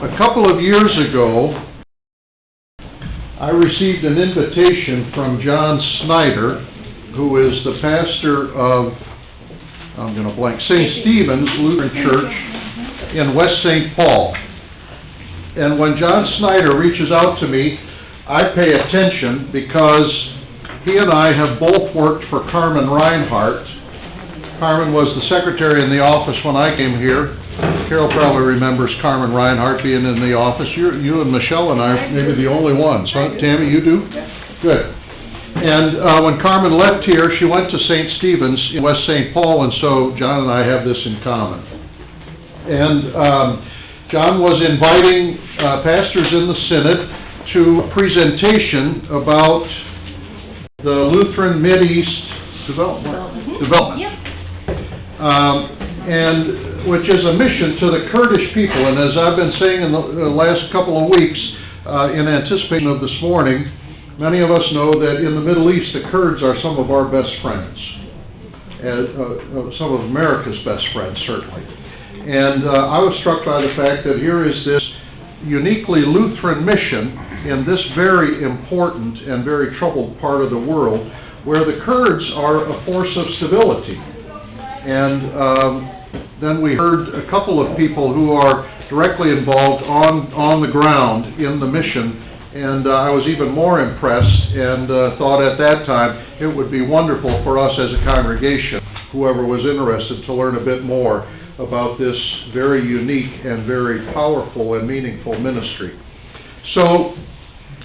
A couple of years ago, I received an invitation from John Snyder, who is the pastor of, I'm going to blank, St. Stephen's Lutheran Church in West St. Paul. And when John Snyder reaches out to me, I pay attention because he and I have both worked for Carmen Reinhardt. Carmen was the secretary in the office when I came here. Carol probably remembers Carmen Reinhardt being in the office. You and Michelle and I are maybe the only ones, huh? Tammy, you do? Good. And when Carmen left here, she went to St. Stephen's in West St. Paul, and so John and I have this in common. And John was inviting pastors in the Synod to a presentation about the Lutheran Mideast Development. Yep. And which is a mission to the Kurdish people. And as I've been saying in the last couple of weeks, in anticipation of this morning, many of us know that in the Middle East, the Kurds are some of our best friends, some of America's best friends, certainly. And I was struck by the fact that here is this uniquely Lutheran mission in this very important and very troubled part of the world, where the Kurds are a force of stability. And then we heard a couple of people who are directly involved on the ground in the mission, and I was even more impressed and thought at that time it would be wonderful for us as a congregation, whoever was interested, to learn a bit more about this very unique and very powerful and meaningful ministry. So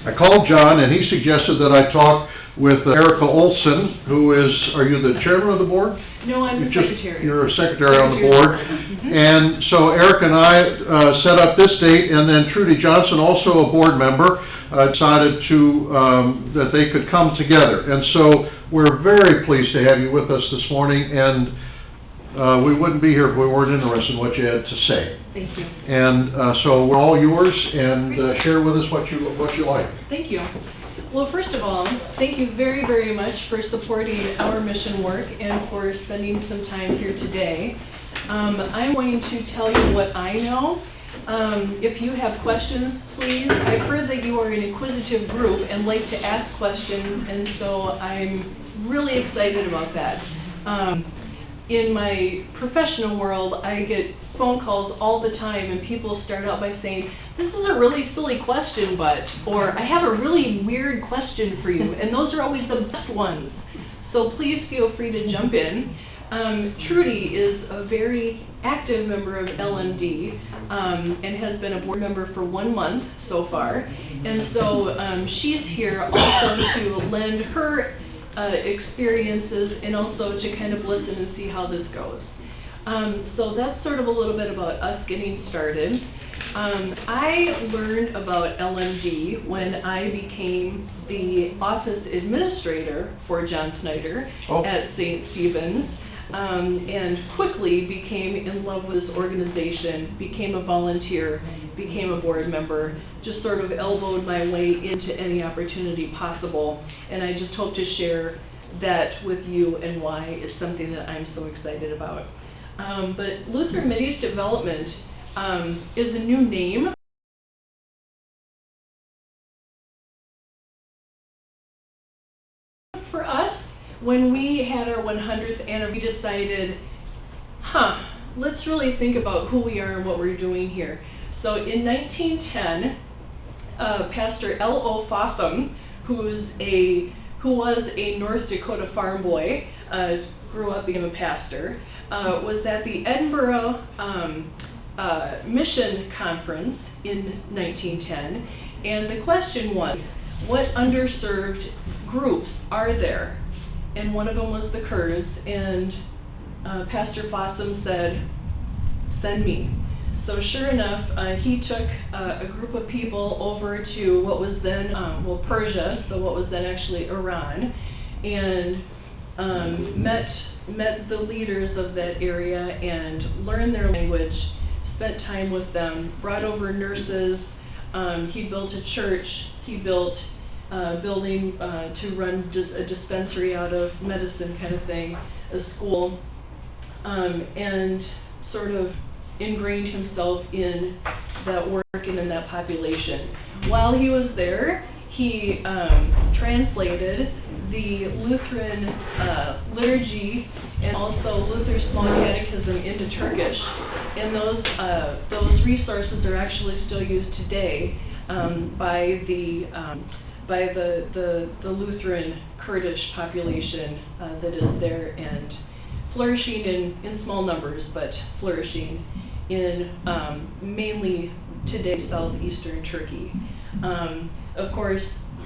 I called John, and he suggested that I talk with Erica Olson, who is, are you the chairman of the board? No, I'm the secretary. You're a secretary on the board. And so Erica and I set up this date, and then Trudy Johnson, also a board member, decided to that they could come together. And so we're very pleased to have you with us this morning, and we wouldn't be here if we weren't interested in what you had to say. Thank you. And so we're all yours, and share with us what you like. Thank you. Well, first of all, thank you very, very much for supporting our mission work and for spending some time here today. I'm going to tell you what I know. If you have questions, please. I've heard that you are an inquisitive group and like to ask questions, and so I'm really excited about that. In my professional world, I get phone calls all the time, and people start out by saying, "This is a really silly question, or I have a really weird question for you," and those are always the best ones. So please feel free to jump in. Trudy is a very active member of LMD and has been a board member for 1 month so far, and so she's here also to lend her experiences and also to kind of listen and see how this goes. So that's sort of a little bit about us getting started. I learned about LMD when I became the office administrator for John Snyder at St. Stephen's, and quickly became in love with this organization, became a volunteer, became a board member, just sort of elbowed my way into any opportunity possible, and I just hope to share that with you and why it's something that I'm so excited about. But Lutheran Mideast Development is a new name for us. When we had our 100th anniversary, we decided, let's really think about who we are and what we're doing here. So in 1910, Pastor L.O. Fossum, who was a North Dakota farm boy, grew up being a pastor, was at the Edinburgh Mission Conference in 1910, and the question was, what underserved groups are there? And one of them was the Kurds, and Pastor Fossum said, "Send me." So sure enough, he took a group of people over to what was then, Persia, so what was then actually Iran, and met the leaders of that area and learned their language, spent time with them, brought over nurses. He built a church. He built building to run just a dispensary out of, medicine kind of thing, a school, and sort of ingrained himself in that work and in that population. While he was there, he translated the Lutheran liturgy and also Luther's Small Catechism into Turkish, and those resources are actually still used today by the Lutheran Kurdish population that is there and flourishing in small numbers, but flourishing in mainly today southeastern Turkey. Of course,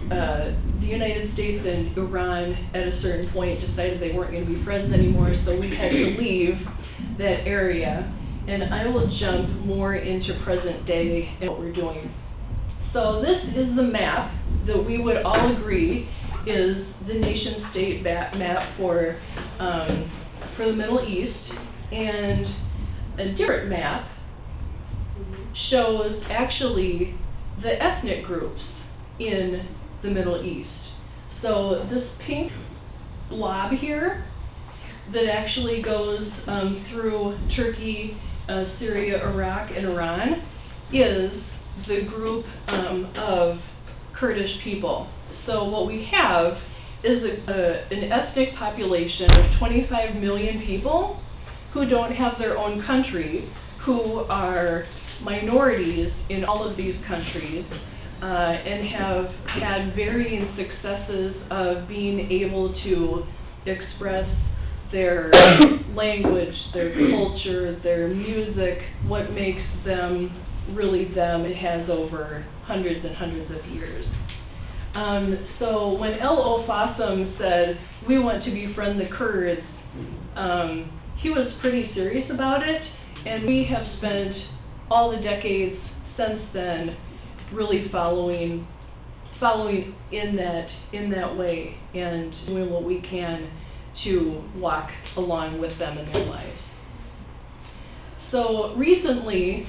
the United States and Iran at a certain point decided they weren't going to be friends anymore, so we had to leave that area. And I will jump more into present day and what we're doing. So this is the map that we would all agree is the nation-state map for the Middle East, and a different map shows actually the ethnic groups in the Middle East. So this pink blob here that actually goes through Turkey, Syria, Iraq, and Iran is the group of Kurdish people. So what we have is an ethnic population of 25 million people who don't have their own country, who are minorities in all of these countries, and have had varying successes of being able to express their language, their culture, their music, what makes them really them. It has over hundreds and hundreds of years. So when L.O. Fossum said, we want to befriend the Kurds, he was pretty serious about it, and we have spent all the decades since then really following in that way and doing what we can to walk along with them in their lives. So recently,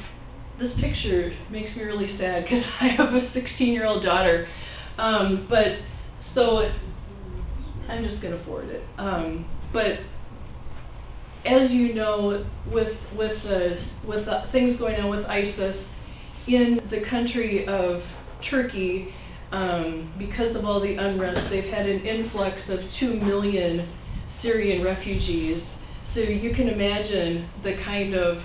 this picture makes me really sad because I have a 16-year-old daughter, but so I'm just going to forward it. But as you know, with things going on with ISIS in the country of Turkey, because of all the unrest, they've had an influx of 2 million Syrian refugees. So you can imagine the kind of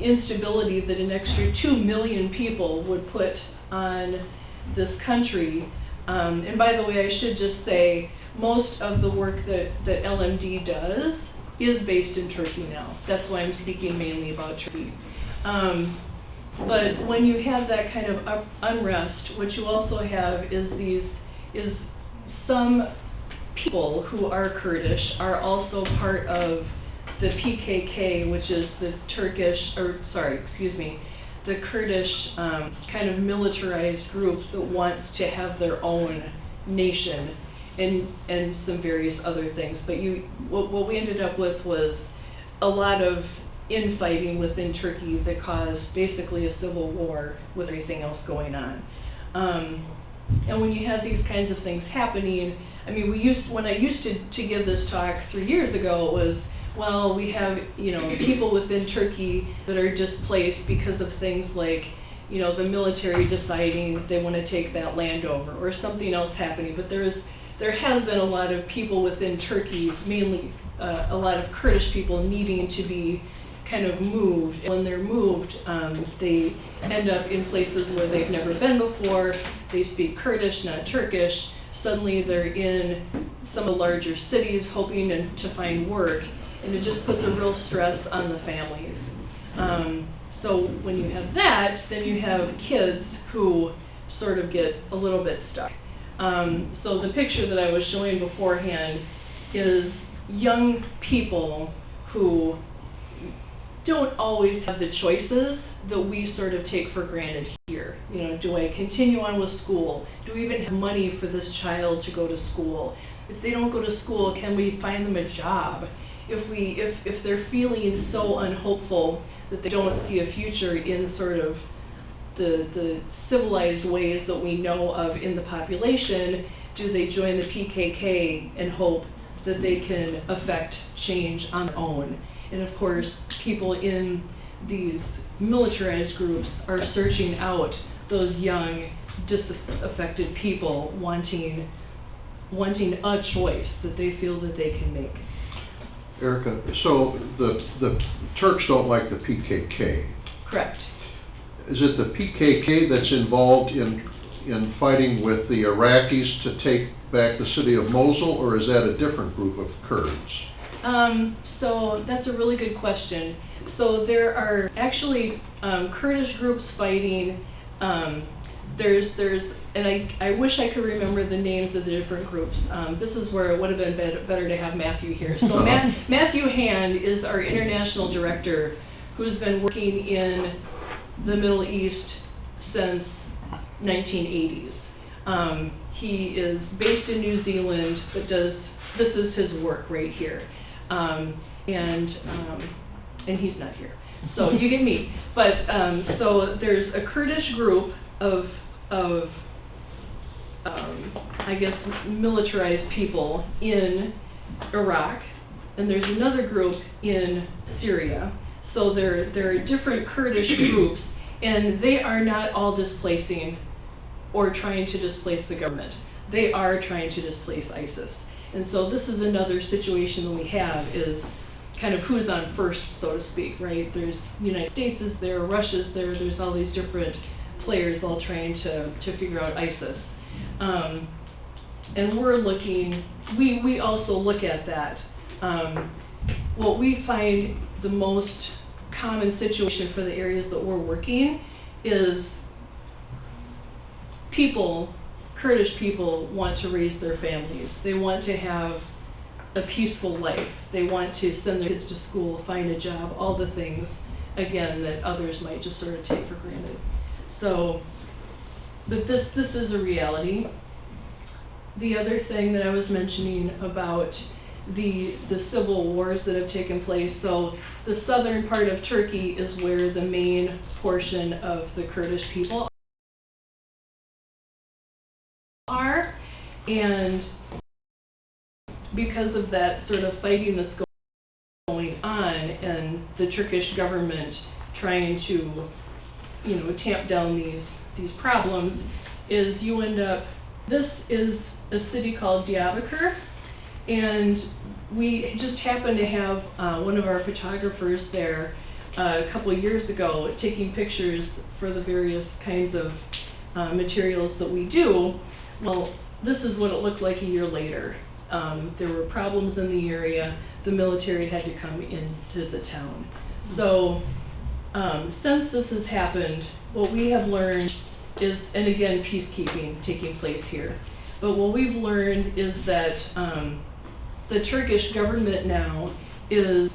instability that an extra 2 million people would put on this country. And by the way, I should just say, most of the work that LMD does is based in Turkey now. That's why I'm speaking mainly about Turkey. But when you have that kind of unrest, what you also have is some people who are Kurdish are also part of the PKK, which is the the Kurdish kind of militarized group that wants to have their own nation and some various other things. But what we ended up with was a lot of infighting within Turkey that caused basically a civil war with everything else going on. And when you have these kinds of things happening, I mean, when I used to give this talk 3 years ago, it was, well, we have, people within Turkey that are displaced because of things like, the military deciding they want to take that land over or something else happening. But there has been a lot of people within Turkey, mainly a lot of Kurdish people needing to be kind of moved. And when they're moved, they end up in places where they've never been before. They speak Kurdish, not Turkish. Suddenly they're in some of the larger cities hoping to find work, and it just puts a real stress on the families. So when you have that, then you have kids who sort of get a little bit stuck. So the picture that I was showing beforehand is young people who don't always have the choices that we sort of take for granted here. Do I continue on with school? Do we even have money for this child to go to school? If they don't go to school, can we find them a job? If they're feeling so unhopeful that they don't see a future in sort of the civilized ways that we know of in the population, do they join the PKK and hope that they can affect change on their own? And of course, people in these militarized groups are searching out those young, disaffected people wanting a choice that they feel that they can make. Erica, so the Turks don't like the PKK. Correct. Is it the PKK that's involved in fighting with the Iraqis to take back the city of Mosul, or is that a different group of Kurds? So that's a really good question. So there are actually Kurdish groups fighting. And I wish I could remember the names of the different groups. This is where it would have been better to have Matthew here. So Matthew Hand is our international director, who's been working in the Middle East since 1980s. He is based in New Zealand, but this is his work right here. And he's not here. So you get me. But so there's a Kurdish group of I guess militarized people in Iraq, and there's another group in Syria. So there are different Kurdish groups, and they are not all displacing or trying to displace the government. They are trying to displace ISIS. And so this is another situation that we have, is kind of who's on first, so to speak, right? There's the United States is there, Russia's there, there's all these different players all trying to figure out ISIS. And we're looking, we also look at that. What we find the most common situation for the areas that we're working is people, Kurdish people, want to raise their families. They want to have a peaceful life. They want to send their kids to school, find a job, all the things, again, that others might just sort of take for granted. So, but this is a reality. The other thing that I was mentioning about the civil wars that have taken place, so the southern part of Turkey is where the main portion of the Kurdish people are, and because of that sort of fighting that's going on, and the Turkish government trying to, tamp down these problems, is you end up, this is a city called Diyarbakir, and we just happened to have one of our photographers there a couple of years ago taking pictures for the various kinds of materials that we do. Well, this is what it looked like a year later. There were problems in the area. The military had to come into the town. So since this has happened, what we have learned is, and again, peacekeeping taking place here, but what we've learned is that the Turkish government now is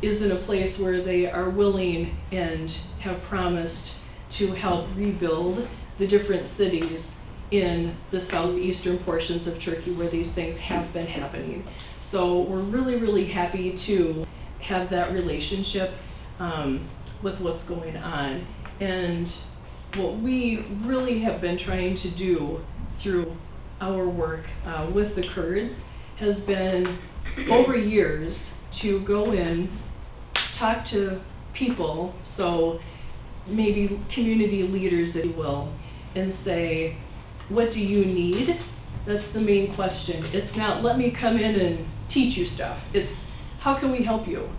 in a place where they are willing and have promised to help rebuild the different cities in the southeastern portions of Turkey where these things have been happening. So we're really, really happy to have that relationship with what's going on. And what we really have been trying to do through our work with the Kurds has been, over years, to go in, talk to people, so maybe community leaders, if you will, and say, what do you need? That's the main question. It's not, let me come in and teach you stuff. It's, how can we help you?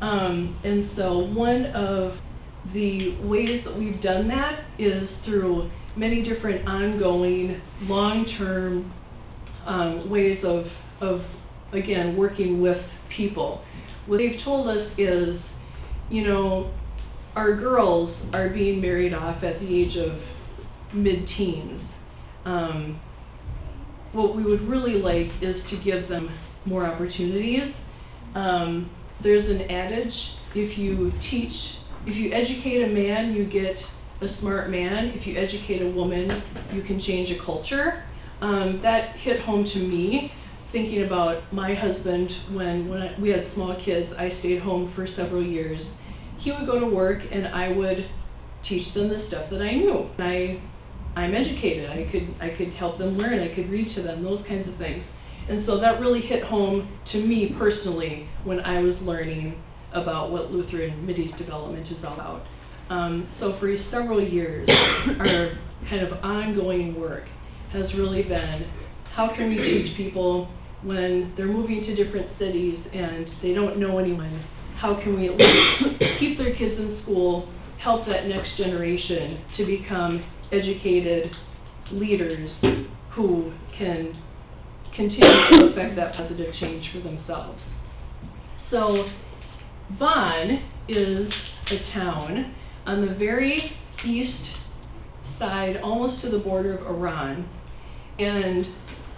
And so one of the ways that we've done that is through many different ongoing, long-term ways of, again, working with people. What they've told us is, our girls are being married off at the age of mid-teens. What we would really like is to give them more opportunities. There's an adage, if you educate a man, you get a smart man. If you educate a woman, you can change a culture. That hit home to me, thinking about my husband when we had small kids. I stayed home for several years. He would go to work and I would teach them the stuff that I knew. I'm educated. I could help them learn. I could read to them, those kinds of things. And so that really hit home to me personally when I was learning about what Lutheran Mideast Development is all about. So for several years, our kind of ongoing work has really been, how can we teach people when they're moving to different cities and they don't know anyone, how can we at least keep their kids in school, help that next generation to become educated leaders who can continue to affect that positive change for themselves. So Van is a town on the very east side, almost to the border of Iran, and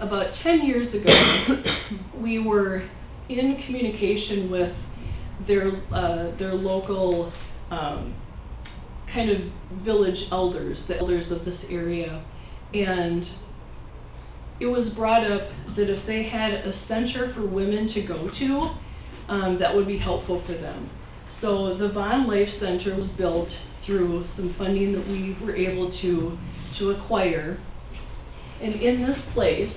about 10 years ago, we were in communication with their local kind of village elders, the elders of this area, and it was brought up that if they had a center for women to go to, that would be helpful for them. So the Van Life Center was built through some funding that we were able to acquire. And in this place,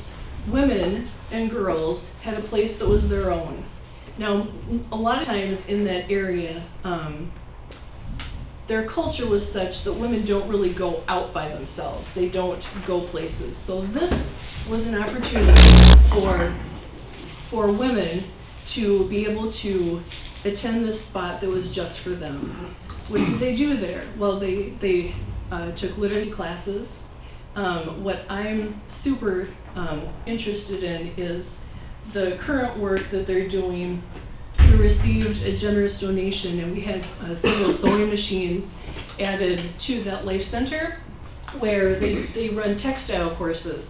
women and girls had a place that was their own. Now, a lot of times in that area, their culture was such that women don't really go out by themselves. They don't go places. So this was an opportunity for women to be able to attend this spot that was just for them. What did they do there? Well, they took liturgy classes. What I'm super interested in is the current work that they're doing. We received a generous donation, and we had several sewing machines added to that Life Center where they run textile courses.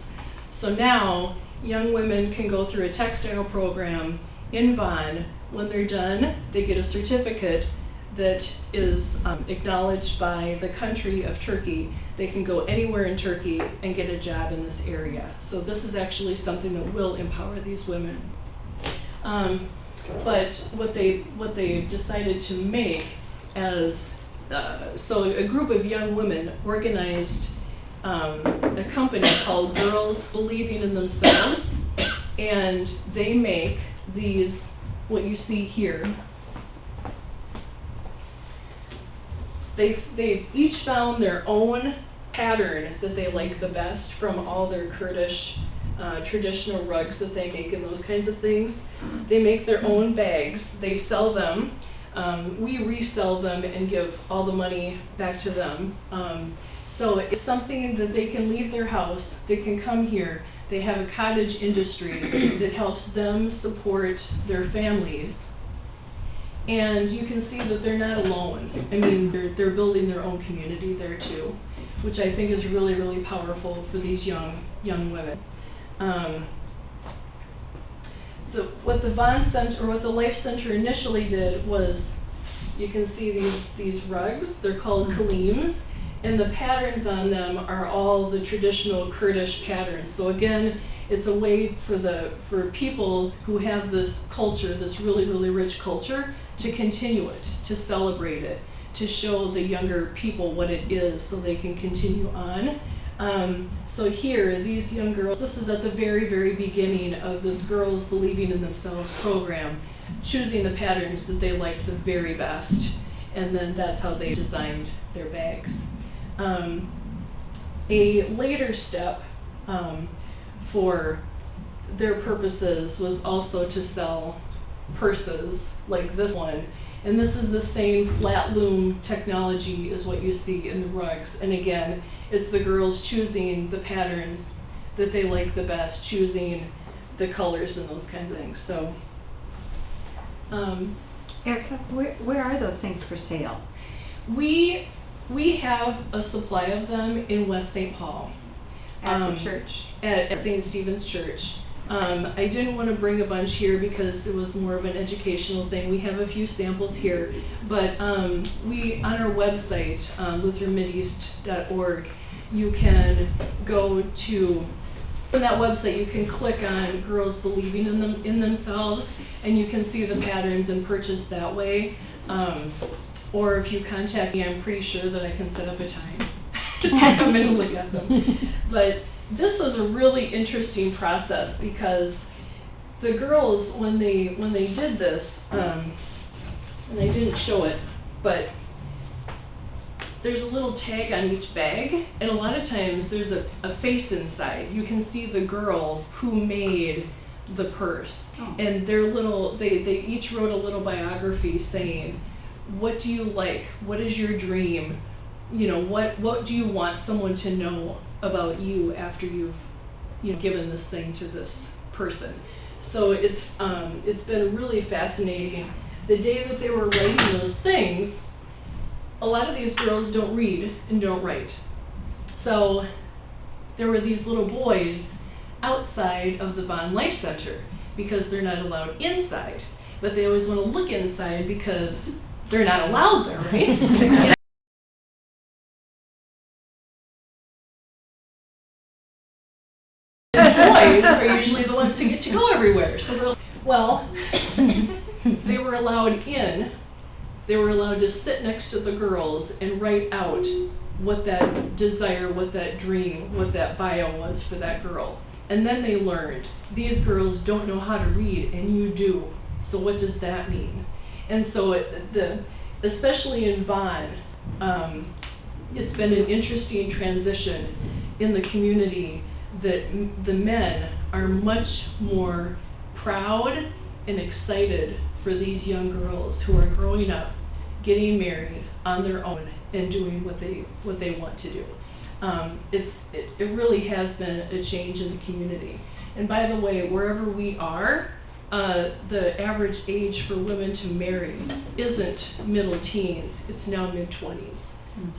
So now young women can go through a textile program in Van. When they're done, they get a certificate that is acknowledged by the country of Turkey. They can go anywhere in Turkey and get a job in this area. So this is actually something that will empower these women. But what they decided to make as, so a group of young women organized a company called Girls Believing in Themselves, and they make these, what you see here. They each found their own pattern that they like the best from all their Kurdish traditional rugs that they make and those kinds of things. They make their own bags. They sell them. We resell them and give all the money back to them. So it's something that they can leave their house, they can come here. They have a cottage industry that helps them support their families. And you can see that they're not alone. I mean, they're building their own community there too, which I think is really, really powerful for these young women. So what the Van Center, or what the Life Center initially did was, you can see these rugs. They're called kalims, and the patterns on them are all the traditional Kurdish patterns. So again, it's a way for people who have this culture, this really, really rich culture, to continue it, to celebrate it, to show the younger people what it is so they can continue on. So here, these young girls, this is at the very, very beginning of this Girls Believing in Themselves program, choosing the patterns that they liked the very best, and then that's how they designed their bags. A later step for their purposes was also to sell purses like this one, and this is the same flat loom technology as what you see in the rugs. And again, it's the girls choosing the patterns that they like the best, choosing the colors and those kinds of things. So, Erica, where are those things for sale? We have a supply of them in West St. Paul. At the church? At St. Stephen's Church. I didn't want to bring a bunch here because it was more of an educational thing. We have a few samples here, but on our website, LutheranMideast.org, you can go to, on that website you can click on Girls Believing in Themselves, and you can see the patterns and purchase that way. Or if you contact me, I'm pretty sure that I can set up a time to come in and look at them. But this was a really interesting process because the girls, when they did this, and I didn't show it, but there's a little tag on each bag, and a lot of times there's a face inside. You can see the girl who made the purse. Oh. And they each wrote a little biography saying, what do you like? What is your dream? You know, what do you want someone to know about you after you've given this thing to this person? So it's been really fascinating. The day that they were writing those things, a lot of these girls don't read and don't write. So there were these little boys outside of the Bond Life Center because they're not allowed inside. But they always want to look inside because they're not allowed there, right? Boys are usually the ones who get to go everywhere. So they were allowed in. They were allowed to sit next to the girls and write out what that desire, what that dream, what that bio was for that girl. And then they learned, these girls don't know how to read, and you do. So what does that mean? And so especially in Vaughn, it's been an interesting transition in the community that the men are much more proud and excited for these young girls who are growing up, getting married on their own and doing what they want to do. It really has been a change in the community. And by the way, wherever we are, the average age for women to marry isn't middle teens, it's now mid-20s.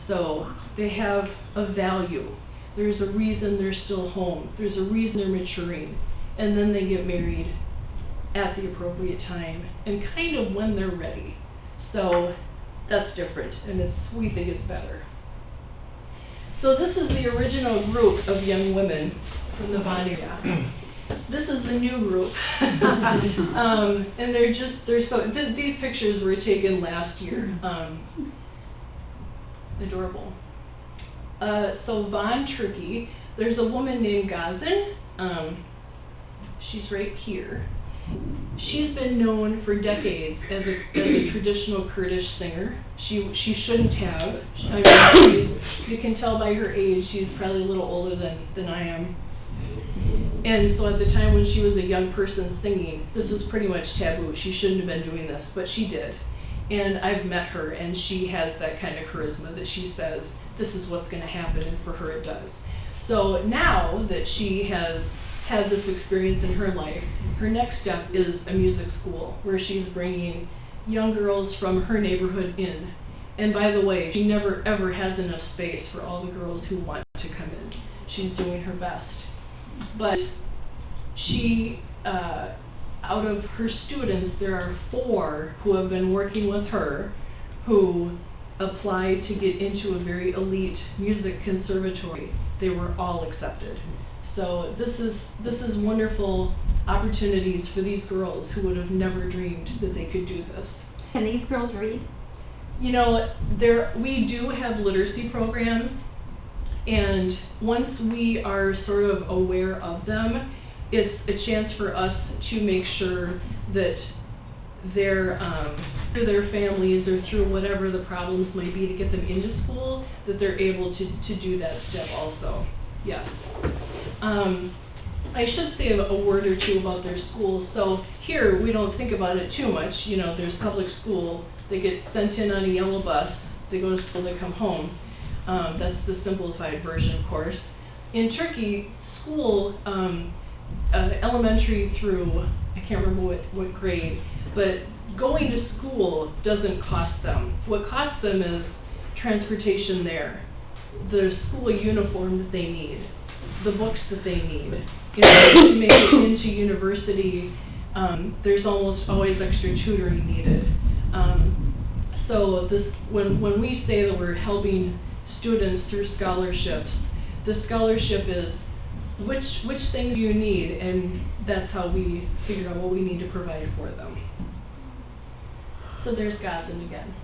So they have a value. There's a reason they're still home. There's a reason they're maturing. And then they get married at the appropriate time and kind of when they're ready. So that's different, and we think it's better. So this is the original group of young women from the Vaughn area. This is the new group. And these pictures were taken last year. Adorable. So Vaughn, Turkey, there's a woman named Gazin. She's right here. She's been known for decades as a traditional Kurdish singer. She shouldn't have. I mean, you can tell by her age she's probably a little older than I am. And so at the time when she was a young person singing, this was pretty much taboo. She shouldn't have been doing this, but she did. And I've met her, and she has that kind of charisma that she says, this is what's going to happen, and for her it does. So now that she has had this experience in her life, her next step is a music school where she's bringing young girls from her neighborhood in. And by the way, she never ever has enough space for all the girls who want to come in. She's doing her best. But she, out of her students, there are 4 who have been working with her who applied to get into a very elite music conservatory. They were all accepted. So this is wonderful opportunities for these girls who would have never dreamed that they could do this. Can these girls read? You know, we do have literacy programs, and once we are sort of aware of them, it's a chance for us to make sure that through their families or through whatever the problems might be to get them into school, that they're able to do that step also. Yes. I should say a word or two about their schools. So here, we don't think about it too much. You know, there's public school. They get sent in on a yellow bus. They go to school, they come home. That's the simplified version, of course. In Turkey, school, elementary through, I can't remember what grade, but going to school doesn't cost them. What costs them is transportation there, the school uniform that they need, the books that they need. You know, to make it into university, there's almost always extra tutoring needed. So when we say that we're helping students through scholarships, the scholarship is which things do you need, and that's how we figure out what we need to provide for them. So there's Gazin again.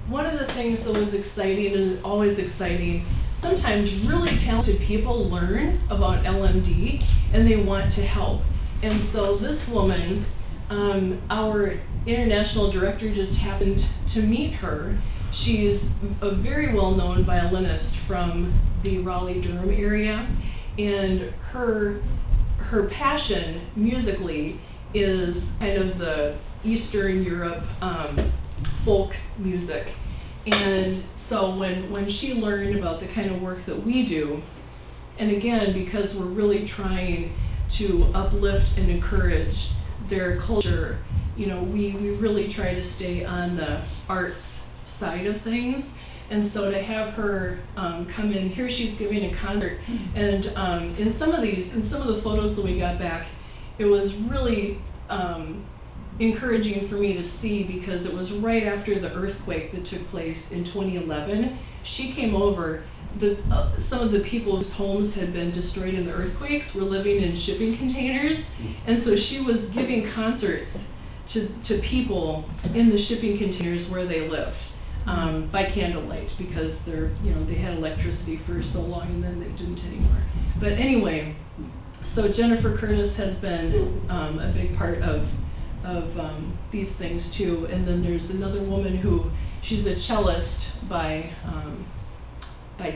One of the things that was exciting and is always exciting, sometimes really talented people learn about LMD and they want to help. And so this woman Our international director just happened to meet her. She's a very well-known violinist from the Raleigh-Durham area, and her passion musically is kind of the Eastern Europe folk music. And so when she learned about the kind of work that we do, and again, because we're really trying to uplift and encourage their culture, you know, we really try to stay on the arts side of things. And so to have her come in, here she's giving a concert, and in some of the photos that we got back, it was really encouraging for me to see, because it was right after the earthquake that took place in 2011. She came over. Some of the people whose homes had been destroyed in the earthquakes were living in shipping containers, and so she was giving concerts to people in the shipping containers where they lived, by candlelight, because they had electricity for so long and then they didn't anymore. But anyway, so Jennifer Curtis has been a big part of these things too. And then there's another woman who, she's a cellist by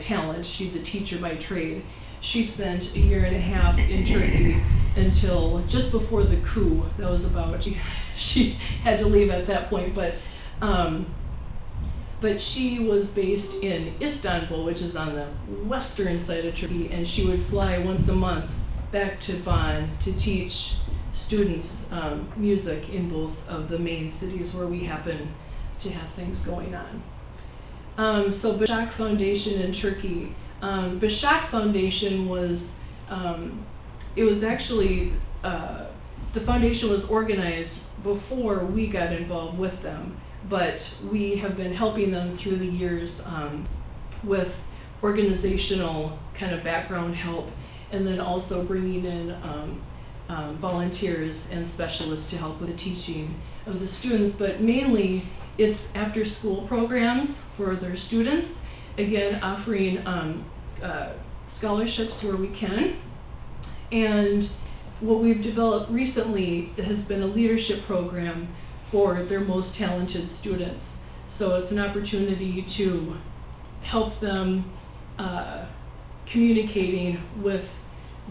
talent. She's a teacher by trade. She spent a year and a half in Turkey until just before the coup. That was about, she had to leave at that point, but she was based in Istanbul, which is on the western side of Turkey, and she would fly once a month back to Bonn to teach students music in both of the main cities where we happen to have things going on. So Başak Foundation in Turkey. Başak Foundation was, it was actually, the foundation was organized before we got involved with them, but we have been helping them through the years with organizational kind of background help, and then also bringing in volunteers and specialists to help with the teaching of the students. But mainly it's after-school programs for their students, again offering scholarships where we can. And what we've developed recently has been a leadership program for their most talented students. So it's an opportunity to help them communicating with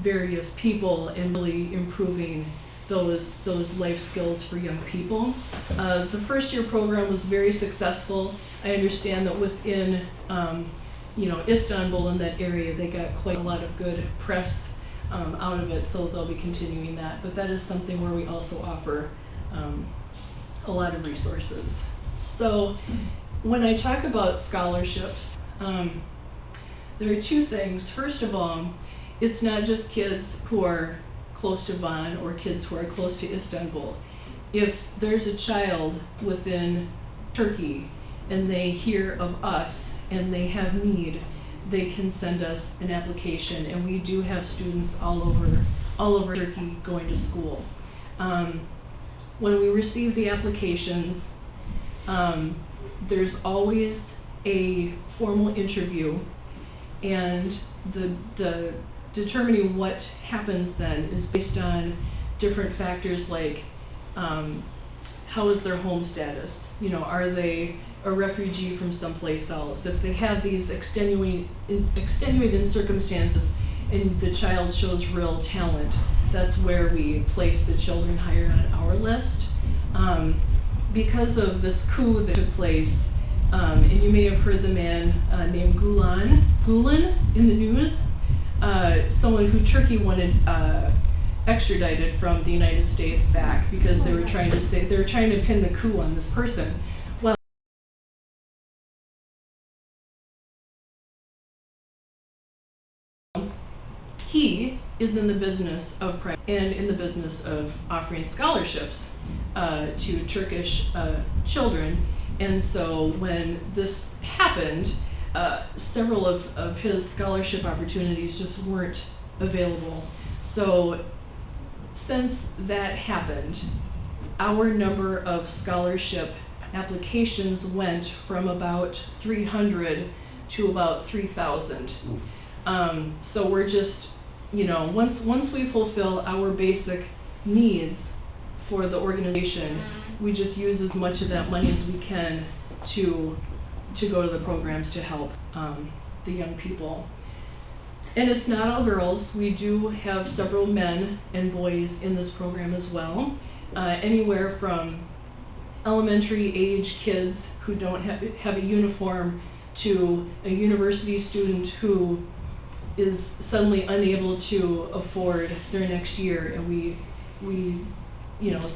various people and really improving those life skills for young people. The first year program was very successful. I understand that within Istanbul and that area, they got quite a lot of good press out of it, so they'll be continuing that. But that is something where we also offer a lot of resources. So when I talk about scholarships, there are two things. First of all, it's not just kids who are close to Van or kids who are close to Istanbul. If there's a child within Turkey and they hear of us and they have need, they can send us an application, and we do have students all over Turkey going to school. When we receive the applications, there's always a formal interview, and the determining what happens then is based on different factors like how is their home status? Are they a refugee from someplace else? If they have these extenuating circumstances and the child shows real talent, that's where we place the children higher on our list. Because of this coup that took place, and you may have heard the man named Gulen in the news, someone who Turkey wanted extradited from the United States back because they were trying to pin the coup on this person. Well, he is in the business of and in the business of offering scholarships to Turkish children, and so when this happened, several of his scholarship opportunities just weren't available. So since that happened, our number of scholarship applications went from about 300 to about 3,000. So we're just, once we fulfill our basic needs for the organization. We just use as much of that money as we can to go to the programs to help the young people. And it's not all girls. We do have several men and boys in this program as well. Anywhere from elementary age kids who don't have a uniform to a university student who is suddenly unable to afford their next year, and we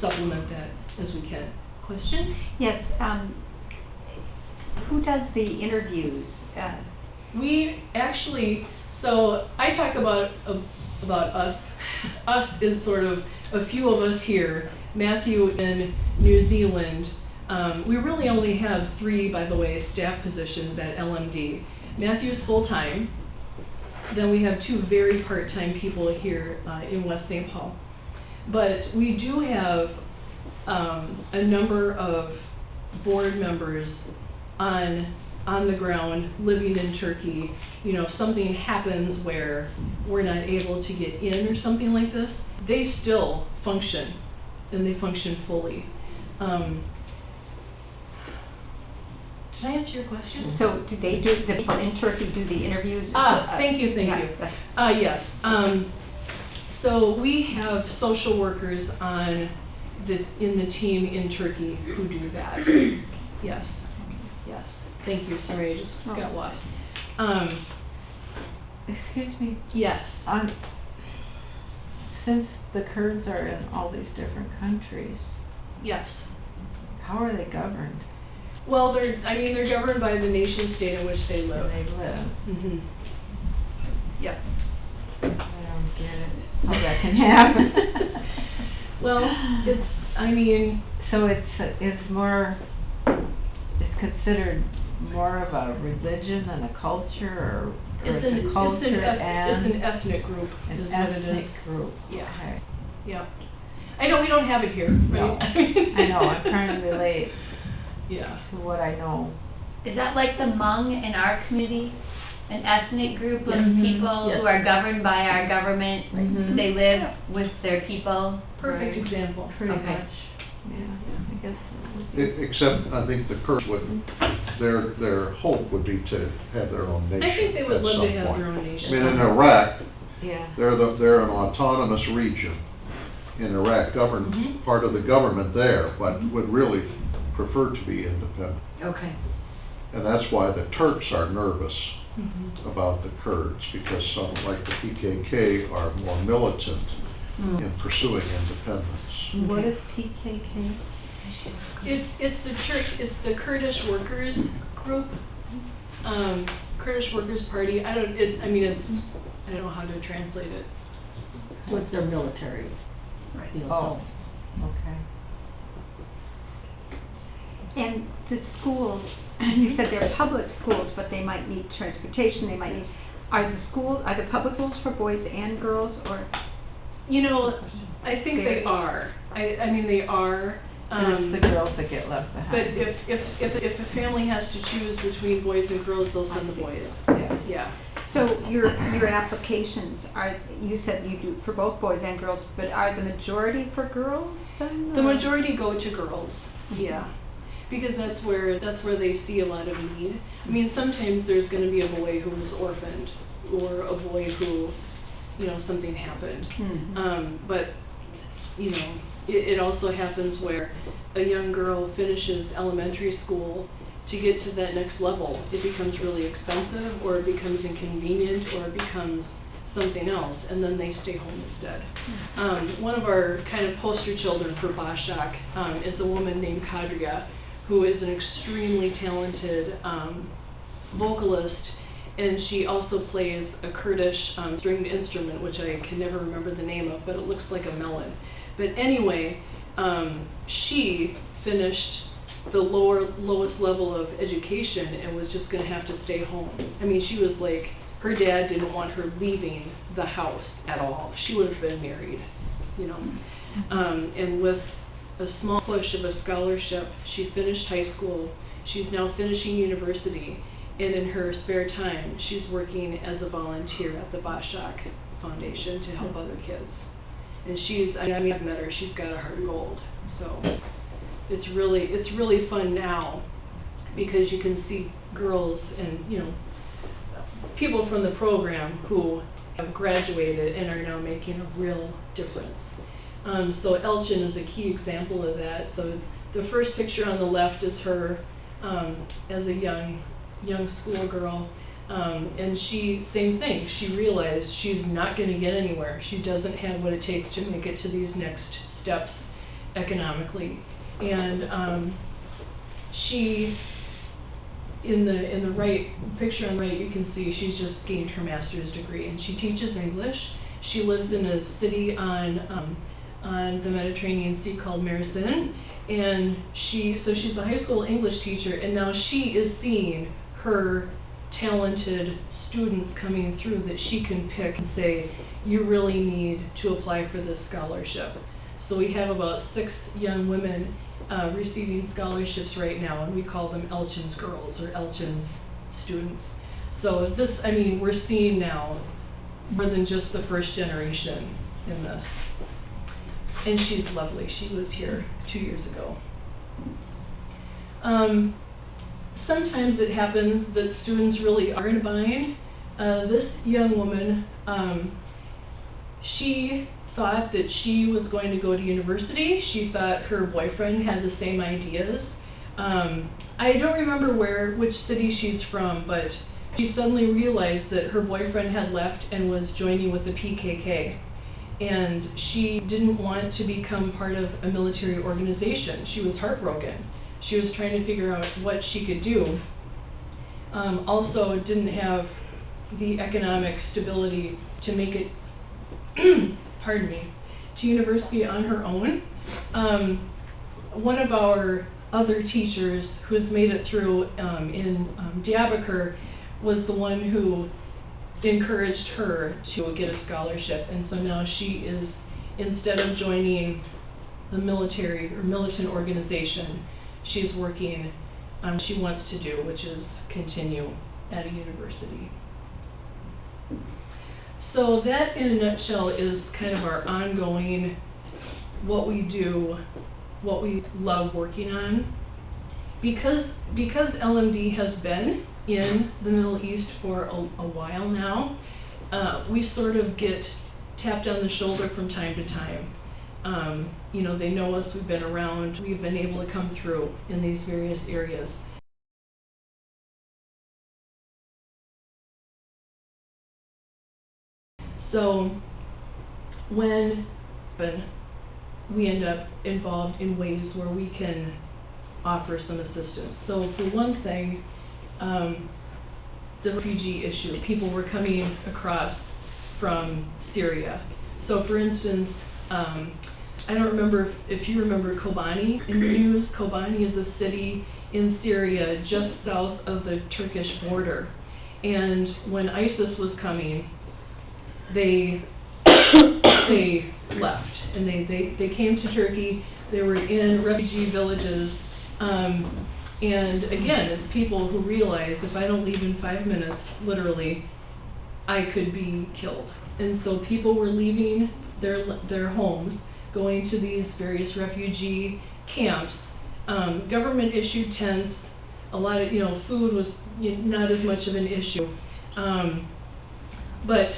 supplement that as we can. Question? Yes, who does the interviews? We actually, so I talk about us. Us is sort of a few of us here. Matthew in New Zealand. We really only have 3, by the way, staff positions at LMD. Matthew's full-time. Then we have 2 very part-time people here in West St. Paul. But we do have a number of board members on the ground living in Turkey. You know, if something happens where we're not able to get in or something like this, they still function, and they function fully. Did I answer your question? So do they do, the people in Turkey do the interviews? Thank you. Yes. So we have social workers in the team in Turkey who do that. Yes. Thank you. Sorry, I just got lost. Excuse me. Yes. Since the Kurds are in all these different countries, Yes. how are they governed? Well, they're governed by the nation state in which they live. Where they live? Mm-hmm. Yep. I don't get it. How that can happen? Well, So it's considered more of a religion than a culture, or it's a culture and it's an ethnic group. an is what it ethnic is. group. Yeah. Okay. Yeah. I know we don't have it here, No. right? I know. I'm trying to relate Yeah. to what I know. Is that like the Hmong in our community? An ethnic group of Yes. people Yes. who are governed by our government? Mhm. They live with their people? Perfect Right. example. Pretty Okay. much. Yeah, I guess. Except, I think the Kurds would, their hope would be to have their own nation I think they would at love some to have point. their own I nation. mean, in Iraq, Yeah. they're an autonomous region in Iraq, governed, Mhm. part of the government there, but would really prefer to be independent. Okay. And that's why the Turks are nervous Mhm. about the Kurds, because some, like the PKK, are more militant in pursuing independence. What is PKK? It's the Kurdish Workers Group, Kurdish Workers Party. I don't know how to translate it. With their military. Right. Oh, okay. And the schools, you said they're public schools, but they might need transportation, are the public schools for boys and girls, or? You know, I think they are. They are. And it's the girls that get left behind. But if a family has to choose between boys and girls, they'll send the boys. Yeah. Yeah. So your applications you said you do for both boys and girls, but are the majority for girls then? The or? majority go to girls. Yeah. Because that's where they see a lot of need. I mean, sometimes there's going to be a boy who's orphaned, or a boy who, something happened. Mhm. But it also happens where a young girl finishes elementary school. To get to that next level, it becomes really expensive, or it becomes inconvenient, or it becomes something else, and then they stay home instead. One of our kind of poster children for Bashak is a woman named Kadria, who is an extremely talented vocalist, and she also plays a Kurdish stringed instrument, which I can never remember the name of, but it looks like a melon. But anyway, she finished the lowest level of education and was just going to have to stay home. I mean, she was like, her dad didn't want her leaving the house at all. She would have been married, and with a small push of a scholarship, she finished high school. She's now finishing university, and in her spare time, she's working as a volunteer at the Bashak Foundation to help other kids. And I've met her, she's got a heart of gold. So it's really fun now, because you can see girls and, you know, people from the program who have graduated and are now making a real difference. So Elgin is a key example of that. So the first picture on the left is her as a young schoolgirl, and same thing, she realized she's not going to get anywhere. She doesn't have what it takes to make it to these next steps economically. And she, in the right picture on the right, you can see she's just gained her master's degree, and she teaches English. She lives in a city on the Mediterranean Sea called Mersin, and she's a high school English teacher, and now she is seeing her talented students coming through that she can pick and say, you really need to apply for this scholarship. So we have about 6 young women receiving scholarships right now, and we call them Elgin's girls or Elgin's students. So this, I mean, we're seeing now more than just the first generation in this. And she's lovely. She was here 2 years ago. Sometimes it happens that students really are in a bind. This young woman, she thought that she was going to go to university. She thought her boyfriend had the same ideas. I don't remember which city she's from, but she suddenly realized that her boyfriend had left and was joining with the PKK. And she didn't want to become part of a military organization. She was heartbroken. She was trying to figure out what she could do. Also didn't have the economic stability to make it, pardon me, to university on her own. One of our other teachers who's made it through in Diabakar was the one who encouraged her to get a scholarship, and so now she is, instead of joining the military or militant organization, she's working on what she wants to do, which is continue at a university. So that in a nutshell is kind of our ongoing, what we do, what we love working on. Because LMD has been in the Middle East for a while now, we sort of get tapped on the shoulder from time to time. You know, they know us, we've been around, we've been able to come through in these various areas. So when we end up involved in ways where we can offer some assistance. So for one thing, the refugee issue. People were coming across from Syria. So for instance, I don't remember if you remember Kobani in the news. Kobani is a city in Syria just south of the Turkish border. And when ISIS was coming, they left, and they came to Turkey. They were in refugee villages, and again, it's people who realized if I don't leave in 5 minutes, literally, I could be killed. And so people were leaving their homes, going to these various refugee camps. Government issued tents. A lot of, food was not as much of an issue, but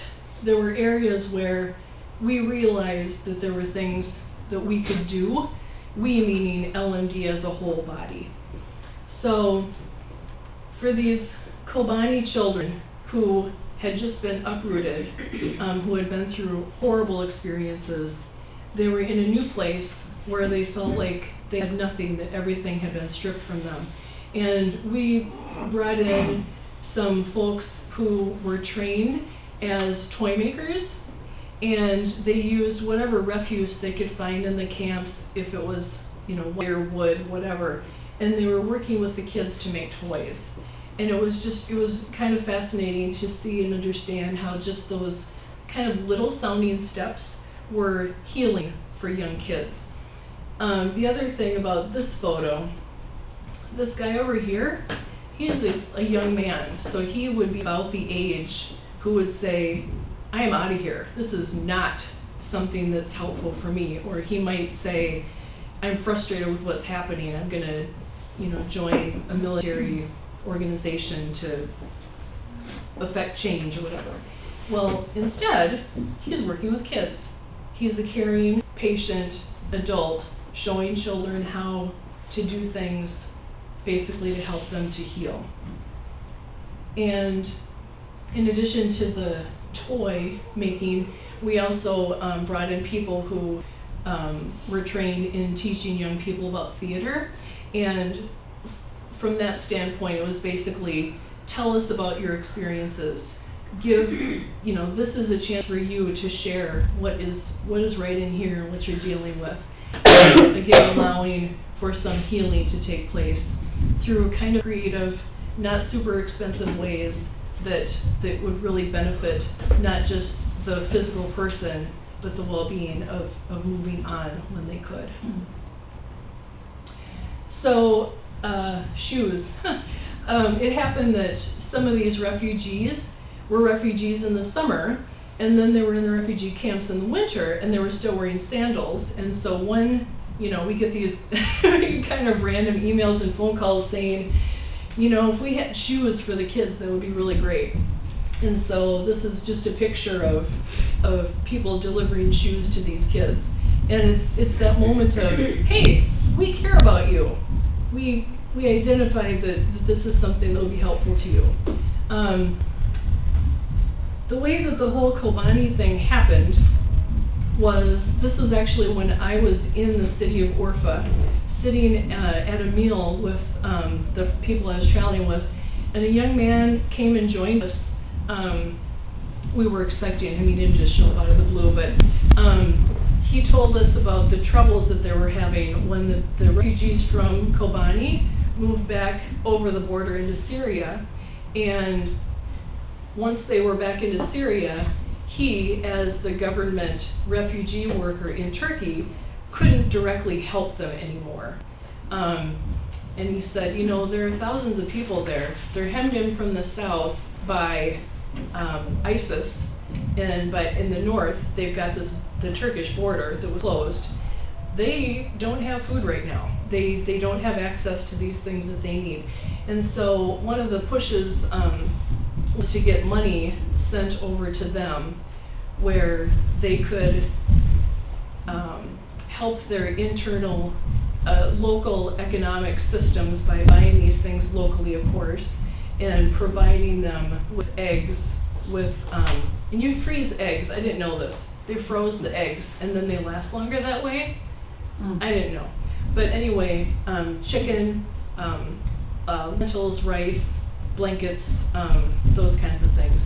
there were areas where we realized that there were things that we could do, we meaning LMD as a whole body. So for these Kobani children who had just been uprooted, who had been through horrible experiences, they were in a new place where they felt like they had nothing, that everything had been stripped from them. And we brought in some folks who were trained as toy makers, and they used whatever refuse they could find in the camps, if it was, wire, wood, whatever, and they were working with the kids to make toys. And it was kind of fascinating to see and understand how just those kind of little sounding steps were healing for young kids. The other thing about this photo, this guy over here, he is a young man, so he would be about the age who would say, I am out of here. This is not something that's helpful for me. Or he might say, I'm frustrated with what's happening, I'm going to, join a military organization to affect change or whatever. Well, instead, he's working with kids. He's a caring, patient adult, showing children how to do things basically to help them to heal. And in addition to the toy making, we also brought in people who were trained in teaching young people about theater. And from that standpoint, it was basically, tell us about your experiences. Give, this is a chance for you to share what is right in here and what you're dealing with. Again, allowing for some healing to take place through kind of creative, not super expensive ways that would really benefit not just the physical person, but the well-being of moving on when they could. So, shoes. It happened that some of these refugees were refugees in the summer, and then they were in the refugee camps in the winter, and they were still wearing sandals. And so we get these kind of random emails and phone calls saying, if we had shoes for the kids, that would be really great. And so this is just a picture of people delivering shoes to these kids. And it's that moment of, hey, we care about you. We identify that this is something that will be helpful to you. The way that the whole Kobani thing happened was, this was actually when I was in the city of Orpha, sitting at a meal with the people I was traveling with, and a young man came and joined us. We were expecting him, he didn't just show up out of the blue, but he told us about the troubles that they were having when the refugees from Kobani moved back over the border into Syria. And once they were back into Syria, he, as the government refugee worker in Turkey, couldn't directly help them anymore. And he said, there are thousands of people there. They're hemmed in from the south by ISIS, but in the north, they've got the Turkish border that was closed. They don't have food right now. They don't have access to these things that they need. And so one of the pushes was to get money sent over to them where they could help their internal local economic systems by buying these things locally, of course, and providing them with eggs, and you freeze eggs. I didn't know this. They froze the eggs, and then they last longer that way. I didn't know. But anyway, chicken, lentils, rice, blankets, those kinds of things.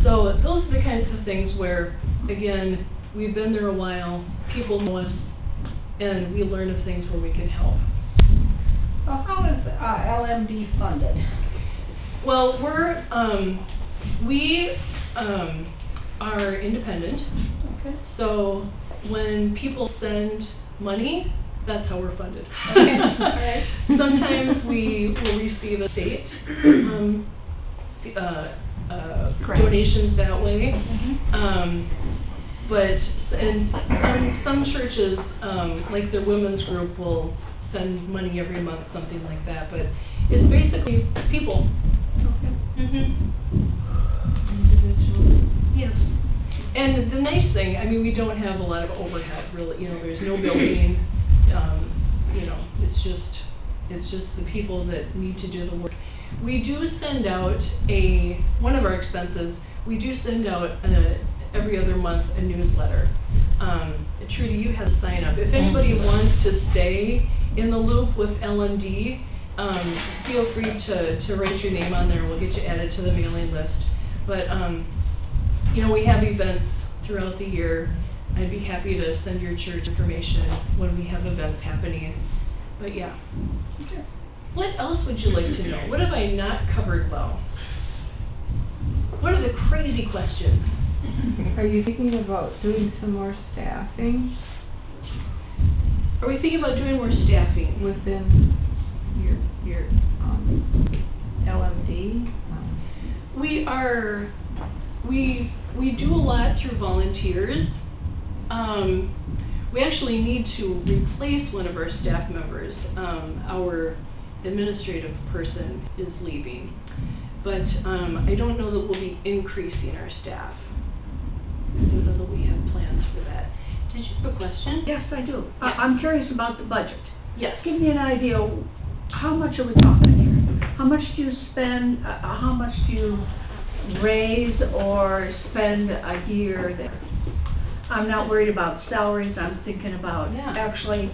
So those are the kinds of things where, again, we've been there a while, people know us, and we learn of things where we can help. So how is LMD funded? Well, we are independent. Okay. So when people send money, that's how we're funded. Okay. All right. Sometimes we will receive a state donations that way. But some churches, like their women's group, will send money every month, something like that. But it's basically people. Okay. Individuals. Yes. And the nice thing, we don't have a lot of overhead, really. There's no building. It's just the people that need to do the work. We do send out one of our expenses. We do send out every other month a newsletter. Trudy, you have to sign up. If anybody wants to stay in the loop with LMD, feel free to write your name on there. We'll get you added to the mailing list. But we have events throughout the year. I'd be happy to send your church information when we have events happening. But yeah. Okay. What else would you like to know? What have I not covered well? What are the crazy questions? Are you thinking about doing some more staffing Are we thinking about doing more staffing? within your LMD? We do a lot through volunteers. We actually need to replace one of our staff members. Our administrative person is leaving, but I don't know that we'll be increasing our staff. I don't know that we have plans for that. Did you have a question? Yes, I do. Yeah. I'm curious about the budget. Yes. Give me an idea, how much are we talking here? How much do you spend, how much do you raise or spend a year there? I'm not worried about salaries, I'm thinking about Yeah. actually,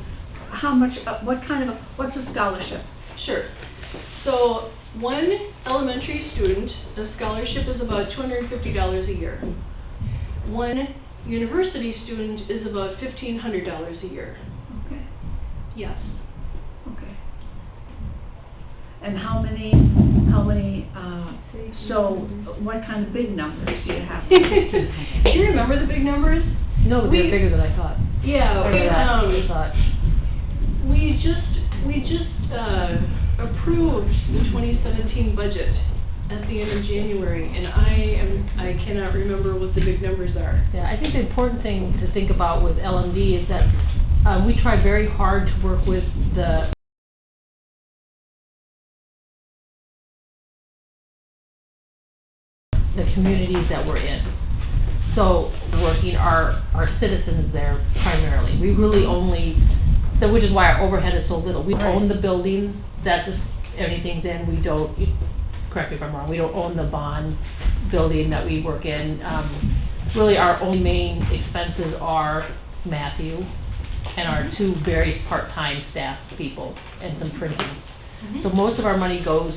how much, what's a scholarship? Sure. So one elementary student, the scholarship is about $250 a year. One university student is about $1,500 a year. Okay, Yes. okay. And how many, so what kind of big numbers do you have? Do you remember the big numbers? No, they're We- bigger than I thought. Yeah, I thought. we just approved the 2017 budget at the end of January, and I cannot remember what the big numbers are. Yeah, I think the important thing to think about with LMD is that we try very hard to work with the communities that we're in. So, working our citizens there primarily. We really only, so which is why our overhead is so little. We own the building, that's just, everything's in, we don't, correct me if I'm wrong, we don't own the bond building that we work in. Really, our only main expenses are Matthew and our two very part-time staff people and some printing. So most of our money goes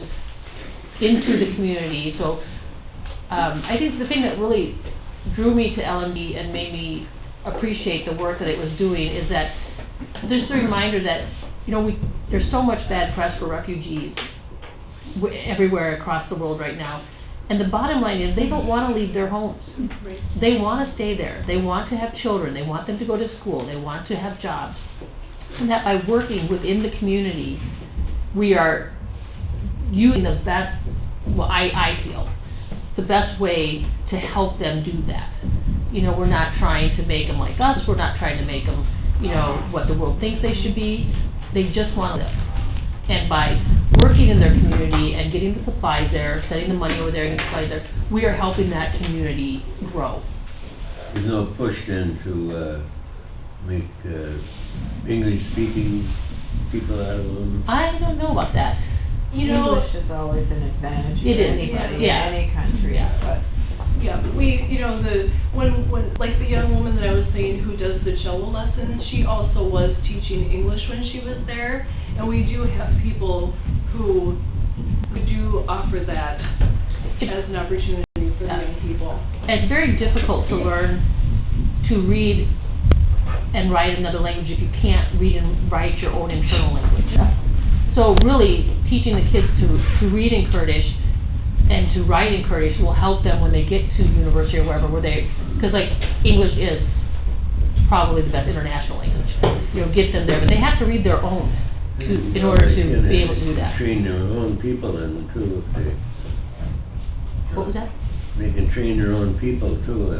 into the community. So I think the thing that really drew me to LMD and made me appreciate the work that it was doing is that there's the reminder that, you know, there's so much bad press for refugees everywhere across the world right now. And the bottom line is they don't want to leave their homes. Right. They want to stay there. They want to have children. They want them to go to school. They want to have jobs. And that by working within the community, we are using the best, well, I feel, the best way to help them do that. You know, we're not trying to make them like us. We're not trying to make them, you know, what the world thinks they should be. They just want to live. And by working in their community and getting the supplies there, setting the money over there and getting supplies there, we are helping that community grow. There's no push then to make English-speaking people out of them? I don't know about that. You know, English is always an advantage It for is, anybody yeah. in any country, Yeah. but yeah, you know, when like the young woman that I was saying who does the cello lessons, she also was teaching English when she was there, and we do have people who do offer that as an opportunity for the young people. And it's very difficult to learn to read and write another language if you can't read and write your own internal language. So really, teaching the kids to read in Kurdish and to write in Kurdish will help them when they get to university or wherever, because like English is probably the best international language. You know, get them there, but they have to read their own in order to be able to do that. Train their own people in too, if they... What was that? They can train their own people too,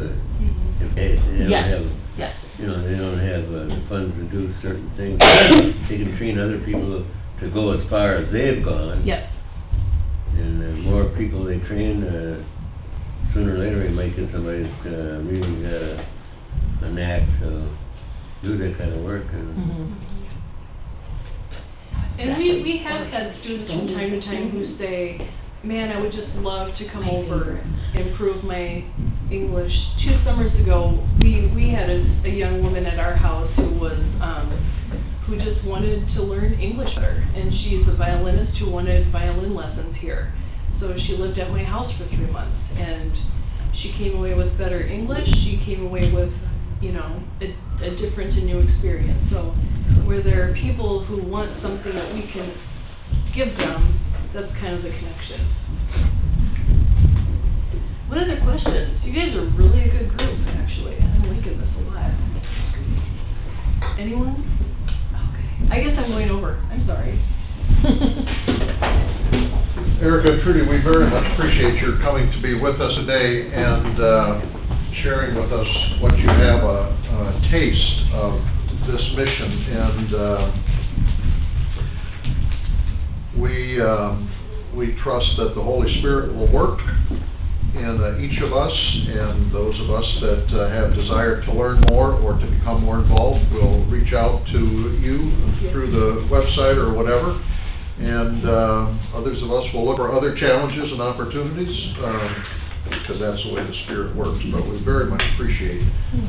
if they don't Yes. have, Yes. you know, they don't have the funds to do certain things. They can train other people to go as far as they've gone. Yep. And the more people they train, sooner or later you might get somebody that's really got a knack to do that kind of work. And And we have had students from time to time who say, man, I would just love to come over and improve my English. 2 summers ago, we had a young woman at our house who was, who just wanted to learn English better. And she's a violinist who wanted violin lessons here. So she lived at my house for 3 months, and she came away with better English. She came away with, you know, a different and new experience. So where there are people who want something that we can give them, that's kind of the connection. What other questions? You guys are really a good group, actually. I'm liking this a lot. Anyone? Okay. I guess I'm going over. I'm sorry. Erica and Trudy, we very much appreciate your coming to be with us today, and sharing with us what you have a taste of this mission. And we trust that the Holy Spirit will work in each of us, and those of us that have desire to learn more or to become more involved will reach out to you through the website or whatever. And others of us will look for other challenges and opportunities, because that's the way the Spirit works. But we very much appreciate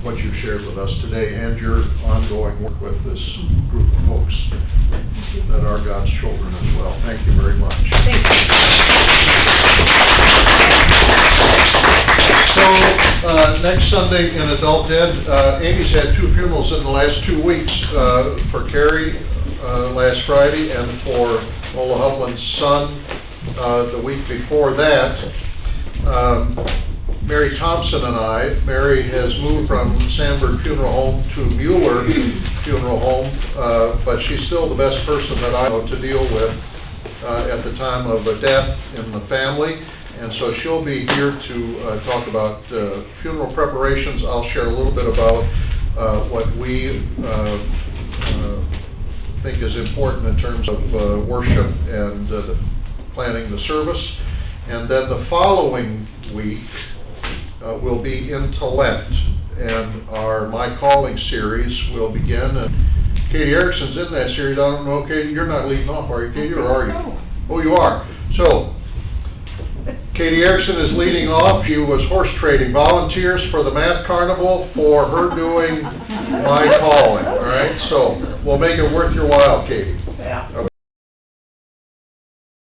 what you shared with us today and your ongoing work with this group of folks that are God's children as well. Thank you very much. Thank you. So, next Sunday in Adult Ed, Amy's had 2 funerals in the last 2 weeks, for Carrie last Friday and for Ola Hovland's son the week before that. Mary Thompson and I, Mary has moved from Sandburg Funeral Home to Mueller Funeral Home, but she's still the best person that I know to deal with at the time of a death in the family. And so she'll be here to talk about funeral preparations. I'll share a little bit about what we think is important in terms of worship and planning the service. And then the following week will be into Lent, and our My Calling series will begin. And Katie Erickson's in that series. I don't know, Katie, you're not leading off, are you, Katie, or are you? Oh, you are. So, Katie Erickson is leading off. She was horse trading volunteers for the Math Carnival for her doing My Calling, all right? So, we'll make it worth your while, Katie. Yeah. Okay.